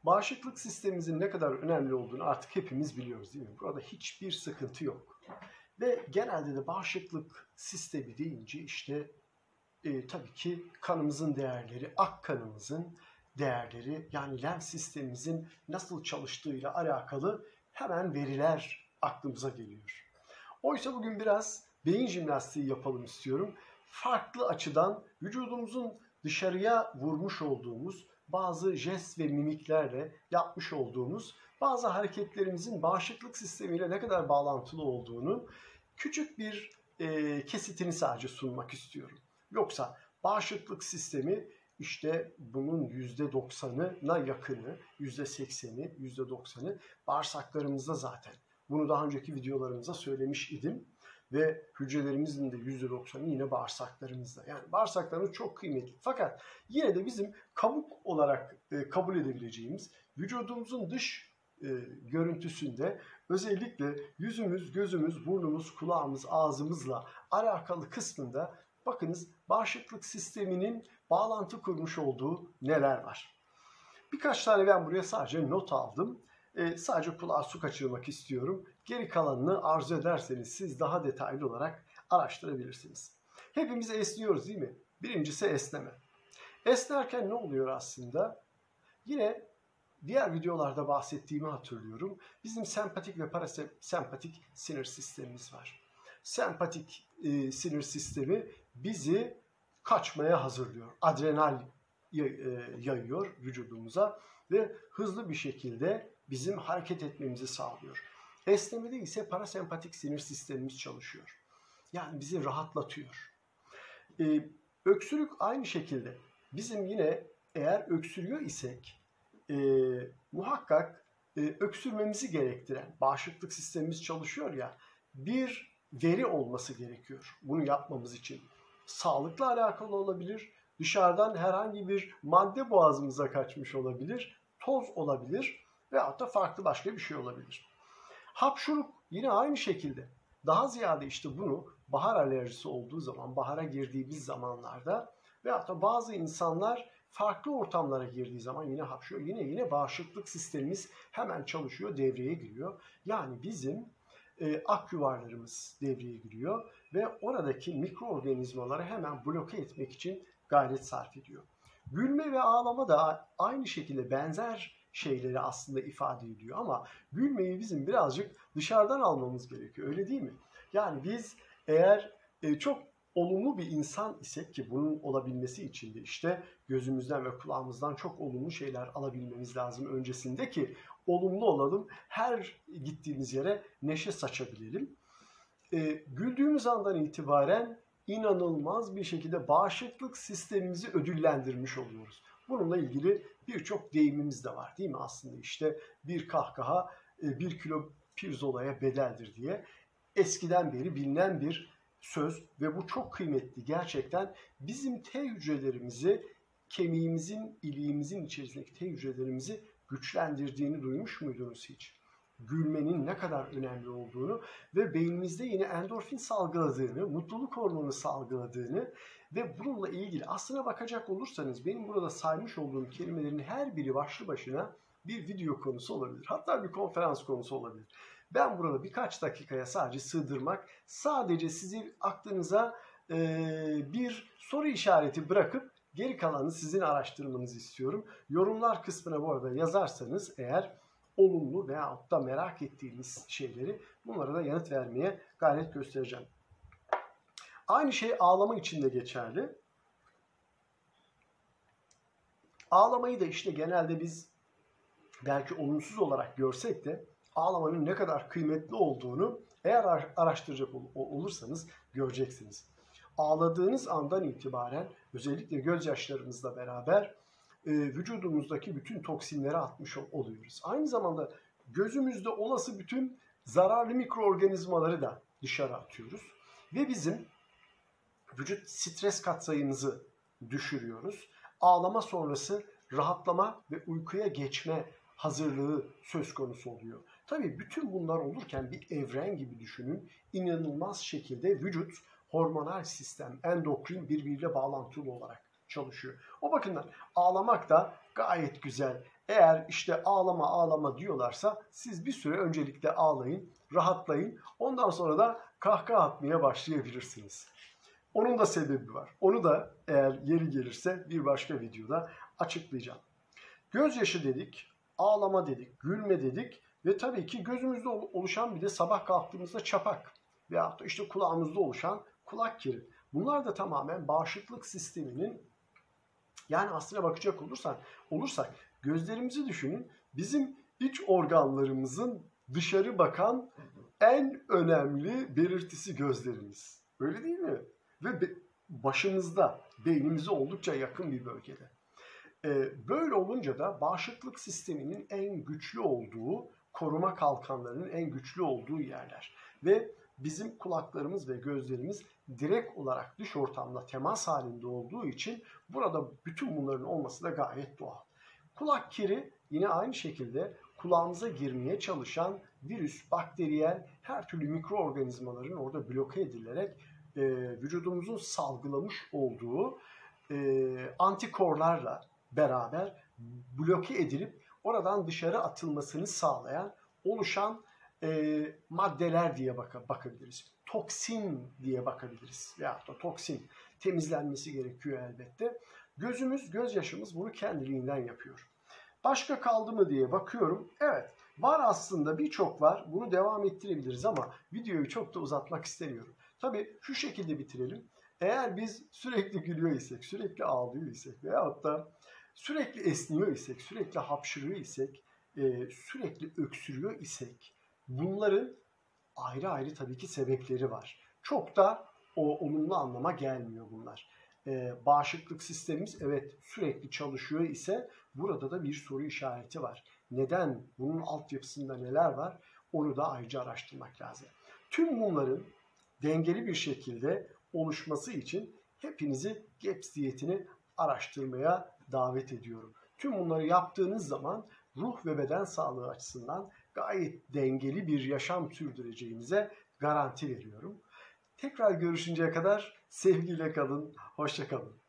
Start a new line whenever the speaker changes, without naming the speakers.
Bağışıklık sistemimizin ne kadar önemli olduğunu artık hepimiz biliyoruz, değil mi? Burada hiçbir sıkıntı yok. Ve genelde de bağışıklık sistemi deyince işte tabii ki kanımızın değerleri, ak kanımızın değerleri, yani lenf sistemimizin nasıl çalıştığıyla alakalı hemen veriler aklımıza geliyor. Oysa bugün biraz beyin jimnastiği yapalım istiyorum. Farklı açıdan vücudumuzun dışarıya vurmuş olduğumuz bazı jest ve mimiklerle yapmış olduğumuz bazı hareketlerimizin bağışıklık sistemiyle ne kadar bağlantılı olduğunu küçük bir kesitini sadece sunmak istiyorum. Yoksa bağışıklık sistemi işte bunun %90'ına yakını, %80'i, %90'ı bağırsaklarımızda zaten. Bunu daha önceki videolarımızda söylemiş idim. Ve hücrelerimizin de %90'ı yine bağırsaklarımızda. Yani bağırsaklarımız çok kıymetli. Fakat yine de bizim kabuk olarak kabul edebileceğimiz vücudumuzun dış görüntüsünde özellikle yüzümüz, gözümüz, burnumuz, kulağımız, ağzımızla alakalı kısmında bakınız bağışıklık sisteminin bağlantı kurmuş olduğu neler var. Birkaç tane ben buraya sadece not aldım. Sadece kulağa su kaçırmak istiyorum. Geri kalanını arzu ederseniz siz daha detaylı olarak araştırabilirsiniz. Hepimiz esniyoruz, değil mi? Birincisi esneme. Esnerken ne oluyor aslında? Yine diğer videolarda bahsettiğimi hatırlıyorum. Bizim sempatik ve parasempatik sinir sistemimiz var. Sempatik sinir sistemi bizi kaçmaya hazırlıyor. Adrenal yayıyor vücudumuza ve hızlı bir şekilde bizim hareket etmemizi sağlıyor. Esnemede ise parasempatik sinir sistemimiz çalışıyor. Yani bizi rahatlatıyor. Öksürük aynı şekilde. Bizim yine eğer öksürüyor isek muhakkak öksürmemizi gerektiren bağışıklık sistemimiz çalışıyor ya, bir veri olması gerekiyor bunu yapmamız için. Sağlıkla alakalı olabilir, dışarıdan herhangi bir madde boğazımıza kaçmış olabilir, toz olabilir veyahut da farklı başka bir şey olabilir. Hapşuruk yine aynı şekilde. Daha ziyade işte bunu bahar alerjisi olduğu zaman, bahara girdiğimiz zamanlarda veyahut da bazı insanlar farklı ortamlara girdiği zaman yine hapşuruyor. Yine bağışıklık sistemimiz hemen çalışıyor, devreye giriyor. Yani bizim ak yuvarlarımız devreye giriyor ve oradaki mikroorganizmaları hemen bloke etmek için gayret sarf ediyor. Gülme ve ağlama da aynı şekilde benzer şeyleri aslında ifade ediyor ama gülmeyi bizim birazcık dışarıdan almamız gerekiyor, öyle değil mi? Yani biz eğer çok olumlu bir insan isek, ki bunun olabilmesi için de işte gözümüzden ve kulağımızdan çok olumlu şeyler alabilmemiz lazım öncesinde ki olumlu olalım, her gittiğimiz yere neşe saçabilelim. Güldüğümüz andan itibaren inanılmaz bir şekilde bağışıklık sistemimizi ödüllendirmiş oluyoruz. Bununla ilgili birçok deyimimiz de var, değil mi aslında? İşte bir kahkaha 1 kilo pirzolaya bedeldir diye eskiden beri bilinen bir söz ve bu çok kıymetli. Gerçekten bizim T hücrelerimizi, kemiğimizin, iliğimizin içerisindeki T hücrelerimizi güçlendirdiğini duymuş muydunuz hiç? Gülmenin ne kadar önemli olduğunu ve beynimizde yine endorfin salgıladığını, mutluluk hormonu salgıladığını ve bununla ilgili aslına bakacak olursanız benim burada saymış olduğum kelimelerin her biri başlı başına bir video konusu olabilir. Hatta bir konferans konusu olabilir. Ben burada birkaç dakikaya sadece sığdırmak, sadece sizi aklınıza bir soru işareti bırakıp geri kalanını sizin araştırmanızı istiyorum. Yorumlar kısmına bu arada yazarsanız eğer olumlu veyahut da merak ettiğiniz şeyleri, bunlara da yanıt vermeye gayret göstereceğim. Aynı şey ağlama için de geçerli. Ağlamayı da işte genelde biz belki olumsuz olarak görsek de ağlamanın ne kadar kıymetli olduğunu eğer araştıracak olursanız göreceksiniz. Ağladığınız andan itibaren özellikle gözyaşlarımızla beraber vücudumuzdaki bütün toksinleri atmış oluyoruz. Aynı zamanda gözümüzde olası bütün zararlı mikroorganizmaları da dışarı atıyoruz. Ve bizim vücut stres katsayımızı düşürüyoruz. Ağlama sonrası rahatlama ve uykuya geçme hazırlığı söz konusu oluyor. Tabii bütün bunlar olurken bir evren gibi düşünün. İnanılmaz şekilde vücut, hormonal sistem, endokrin birbiriyle bağlantılı olarak çalışıyor. O bakımdan ağlamak da Gayet güzel. Eğer işte ağlama ağlama diyorlarsa siz bir süre öncelikle ağlayın, rahatlayın. Ondan sonra da kahkaha atmaya başlayabilirsiniz. Onun da sebebi var. Onu da eğer yeri gelirse bir başka videoda açıklayacağım. Gözyaşı dedik, ağlama dedik, gülme dedik ve tabii ki gözümüzde oluşan bir de sabah kalktığımızda çapak veyahut da işte kulağımızda oluşan kulak kiri. Bunlar da tamamen bağışıklık sisteminin, yani aslına bakacak olursak gözlerimizi düşünün. Bizim iç organlarımızın dışarı bakan en önemli belirtisi gözlerimiz. Öyle değil mi? Ve başımızda, beynimize oldukça yakın bir bölgede. Böyle olunca da bağışıklık sisteminin en güçlü olduğu, koruma kalkanlarının en güçlü olduğu yerler. Ve bizim kulaklarımız ve gözlerimiz direkt olarak dış ortamla temas halinde olduğu için burada bütün bunların olması da gayet doğal. Kulak kiri yine aynı şekilde kulağımıza girmeye çalışan virüs, bakteriyel, her türlü mikroorganizmaların orada bloke edilerek vücudumuzun salgılamış olduğu antikorlarla beraber bloke edilip oradan dışarı atılmasını sağlayan, oluşan maddeler diye bakabiliriz. Toksin diye bakabiliriz. Veyahut da toksin temizlenmesi gerekiyor elbette. Gözyaşımız bunu kendiliğinden yapıyor. Başka kaldı mı diye bakıyorum. Evet, var aslında, birçok var. Bunu devam ettirebiliriz ama videoyu çok da uzatmak istemiyorum. Tabii şu şekilde bitirelim. Eğer biz sürekli gülüyor isek, sürekli ağlıyor isek veyahut da sürekli esniyor isek, sürekli hapşırıyor isek, sürekli öksürüyor isek, bunların ayrı ayrı tabii ki sebepleri var. Çok da olumlu anlama gelmiyor bunlar. Bağışıklık sistemimiz evet sürekli çalışıyor ise burada da bir soru işareti var. Neden? Bunun altyapısında neler var? Onu da ayrıca araştırmak lazım. Tüm bunların dengeli bir şekilde oluşması için hepinizi GAPS diyetini araştırmaya davet ediyorum. Tüm bunları yaptığınız zaman ruh ve beden sağlığı açısından gayet dengeli bir yaşam sürdüreceğinize garanti veriyorum. Tekrar görüşünceye kadar sevgiyle kalın, hoşça kalın.